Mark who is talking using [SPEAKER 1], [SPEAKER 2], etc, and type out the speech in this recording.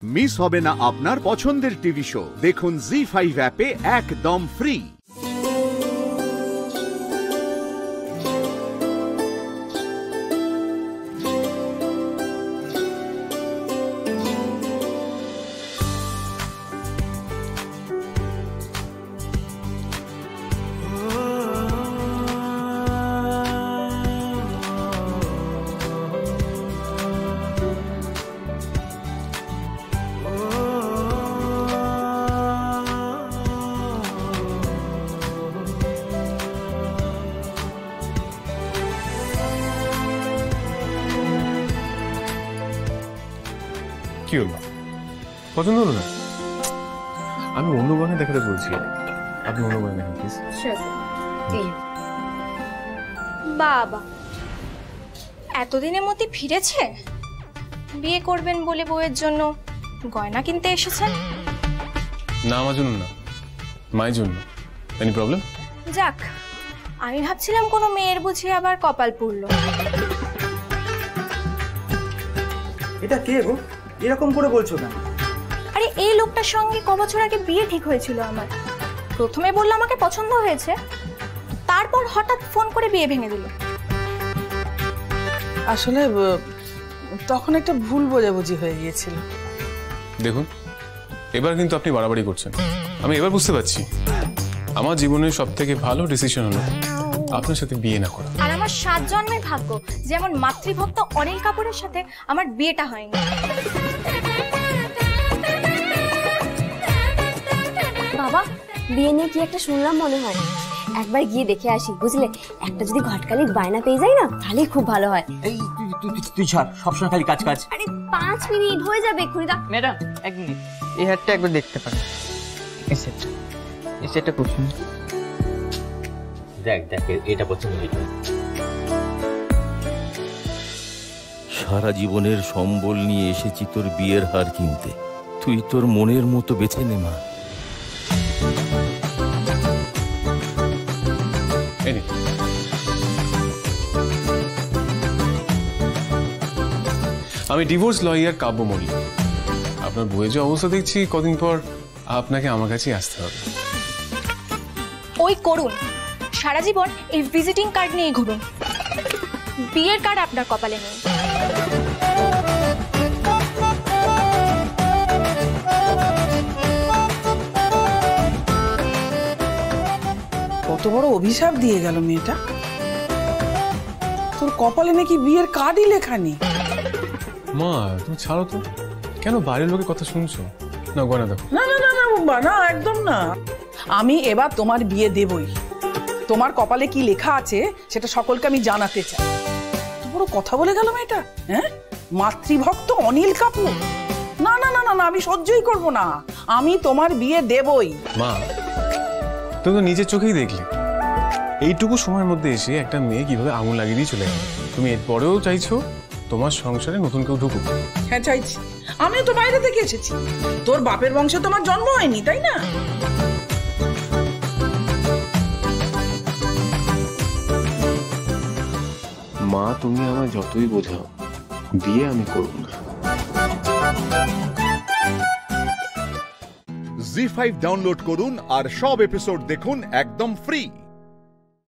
[SPEAKER 1] Miss হবে না আপনার পছন্দের টিভি শো। দেখুন জি5 অ্যাপে একদম ফ্রি।
[SPEAKER 2] কি হলো, পছন্দ হলো না? আমি অন্য গানে দেখাতে বলছি, আপনি অন্য গানে দেখেন প্লিজ।
[SPEAKER 3] বাবা এতদিনের মধ্যে ফিরেছে? বিয়ে করবেন বলে বউয়ের জন্য গয়না কিনতে এসেছেন?
[SPEAKER 2] না, আমার জন্য না, মায়ের জন্য। Any problem?
[SPEAKER 3] যাক, আমি ভাবছিলাম কোনো মেয়ের বুঝি আবার কপাল পুড়লো।
[SPEAKER 4] এটা কে গো, এরকম করে বলছো কেন?
[SPEAKER 3] আরে এই লোকটার সঙ্গে ক বছর আগে বিয়ে ঠিক হয়েছিল আমার। প্রথমে বললো আমাকে পছন্দ হয়েছে, তারপর হঠাৎ ফোন করে বিয়ে ভেঙে দিল।
[SPEAKER 5] আসলে তখন একটা ভুল বোঝাবুঝি হয়ে গিয়েছিল।
[SPEAKER 2] দেখুন, এবার কিন্তু আপনি বাড়াবাড়ি করছেন। আমি এবার বুঝতে পারছি আমার জীবনের সব থেকে ভালো ডিসিশন হলো আপনার সাথে বিয়ে না করা।
[SPEAKER 3] আর আমার 7 জন্মের ভাগ্য যেমন মাতৃভক্ত অনিল কাপুরের সাথে আমার বিয়েটা হয়নি।
[SPEAKER 6] বাবা, বিয়ে নিয়ে কি একটা শুনলাম মনে হয়, একবার গিয়ে দেখে আসি বুঝলে। একটা যদি ঘটকালির বায়না পেয়ে যাই না, তাহলেই খুব ভালো হয়।
[SPEAKER 4] এই তুই ছাড়, সবসময় খালি কাজ কাজ।
[SPEAKER 6] আরে 5 মিনিট হয়ে যাবে খুনিদা।
[SPEAKER 7] ম্যাডাম 1 মিনিট, এই হারটা একবার দেখতে পারেন। এই সেটটা খুব সুন্দর।
[SPEAKER 4] দেখ এটা পছন্দ হয়েছে।
[SPEAKER 8] সারা জীবনের সম্বল নিয়ে এসেছি তোর বিয়ের হার কিনতে, তুই তোর মনের মতো বেছে নে মা।
[SPEAKER 2] আমি ডিভোর্স লয়ার কাব্য মল্লিক। আপনার বইয়ের যে অবস্থা দেখছি, কদিন পর আপনাকে আমার কাছেই আসতে হবে।
[SPEAKER 3] ওই করুন, সারা জীবন এই ভিজিটিং কার্ড নিয়ে ঘুরুন, বিয়ের কার্ড আপনার কপালে নেই।
[SPEAKER 5] কত বড় অভিশাপ দিয়ে গেল মেয়েটা। তোর কপালে নাকি বিয়ের কার্ডই লেখা নেই।
[SPEAKER 2] মা তুমি ছাড়ো তো, কেন বাইরের লোকের কথা শুনছো? না গয়না দেখো।
[SPEAKER 5] না না না না বাবা, না একদম না। আমি এবার তোমার বিয়ে দেবই। তোমার কপালে কি লেখা আছে সেটা সকলকে আমি জানাতে চাই। এত বড় কথা বলে গেল মেয়েটা। হ্যাঁ, মাতৃভক্ত অনিল কাপুর। না না না না না, আমি সহ্যই করব না। আমি তোমার বিয়ে দেবই।
[SPEAKER 2] মা তুমি তো নিজের চোখেই দেখলে এইটুকু সময়ের মধ্যে এসে একটা মেয়ে কিভাবে আঙুল লাগিয়ে দিয়ে চলে গেল। তুমি এরপরেও চাইছো তোমার সংসারে নতুন কেউ ঢুকুক?
[SPEAKER 5] হ্যাঁ চাইছি। আমিও তো বাইরে থেকে এসেছি, তোর বাপের বংশে তোমার জন্ম হয়নি, তাই না?
[SPEAKER 2] মা তুমি আমায় যতই বোঝাও, বিয়ে আমি করব না।
[SPEAKER 1] জি5 ডাউনলোড করুন আর সব এপিসোড দেখুন একদম ফ্রি।